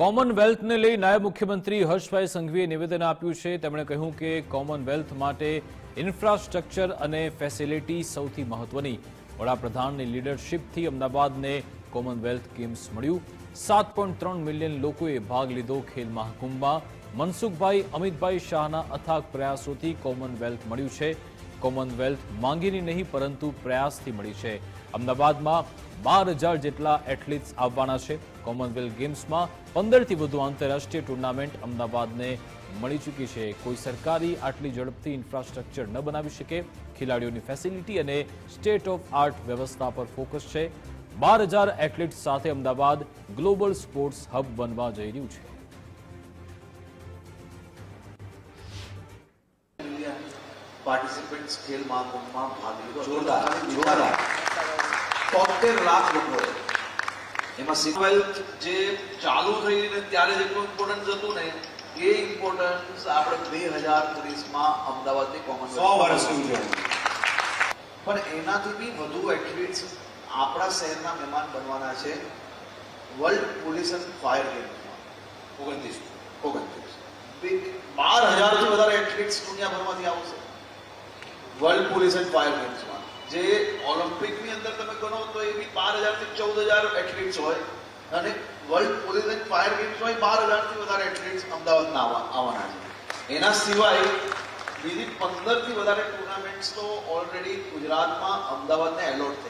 કોમનવેલ્થને લઈ નાયબ મુખ્યમંત્રી હર્ષભાઈ સંઘવીએ નિવેદન આપ્યું છે। તેમણે કહ્યું કે કોમનવેલ્થ માટે ઇન્ફ્રાસ્ટ્રક્ચર અને ફેસિલિટી સૌથી મહત્વની। વડાપ્રધાનની લીડરશીપથી અમદાવાદને કોમનવેલ્થ ગેમ્સ મળ્યું। 7.3 મિલિયન લોકોએ ભાગ લીધો ખેલ મહાકુંભમાં। મનસુખભાઈ અમિતભાઈ શાહના અથાગ પ્રયાસોથી કોમનવેલ્થ મળ્યું છે। કોમનવેલ્થ માંગીની નહીં પરંતુ પ્રયાસથી મળી છે। અમદાવાદમાં 12,000 જેટલા એથ્લીટ્સ આવવાના છે। કોમનવેલ્થ ગેમ્સમાં 15થી વધુ આંતરરાષ્ટ્રીય ટુર્નામેન્ટ અમદાવાદને મળી ચૂકી છે। કોઈ સરકારી આટલી ઝડપથી ઇન્ફ્રાસ્ટ્રક્ચર ન બનાવી શકે। ખેલાડીઓની ફેસિલિટી અને સ્ટેટ ઓફ આર્ટ વ્યવસ્થા પર ફોકસ છે। 12,000 એથ્લીટ્સ સાથે અમદાવાદ ગ્લોબલ સ્પોર્ટ્સ હબ બનવા જઈ રહ્યું છે। पार्टिसिपेंट्स खेल महाकुंभ में भाग लीधो जोरदार 73 लाख लोग एम सिक्वेल्थ जे चालू थई ने त्यारे जेटલું ઇમ્પોર્ટન્સ હતું ને એ ઇમ્પોર્ટન્સ આપણે 2030 માં અમદાવાદની કોમનવેલ્થ 100 વર્ષની ઉજવણી પણ એનાથી બી વધુ એથ્લીટ્સ આપણા શહેરના મહેમાન બનવાના છે વર્લ્ડ પોલીસ એન્ડ ફાયર ગેમ્સમાં 12,000 થી વધારે એથ્લીટ્સ દુનિયાભરમાંથી આવશે વર્લ્ડ પોલીસ એન્ડ ફાયર ગેમ્સમાં જે ઓલિમ્પિકની અંદર તમે ગણો તો એ બી 12,000 થી 14,000 એથ્લીટ્સ હોય અને વર્લ્ડ પોલીસ એન્ડ ફાયર ગેમ્સમાં 12,000 થી વધારે એથ્લીટ્સ અમદાવાદના આવવાના છે। એના સિવાય બીજી 15 થી વધારે ટુર્નામેન્ટ્સ તો ઓલરેડી ગુજરાતમાં અમદાવાદને એલોટ થઈ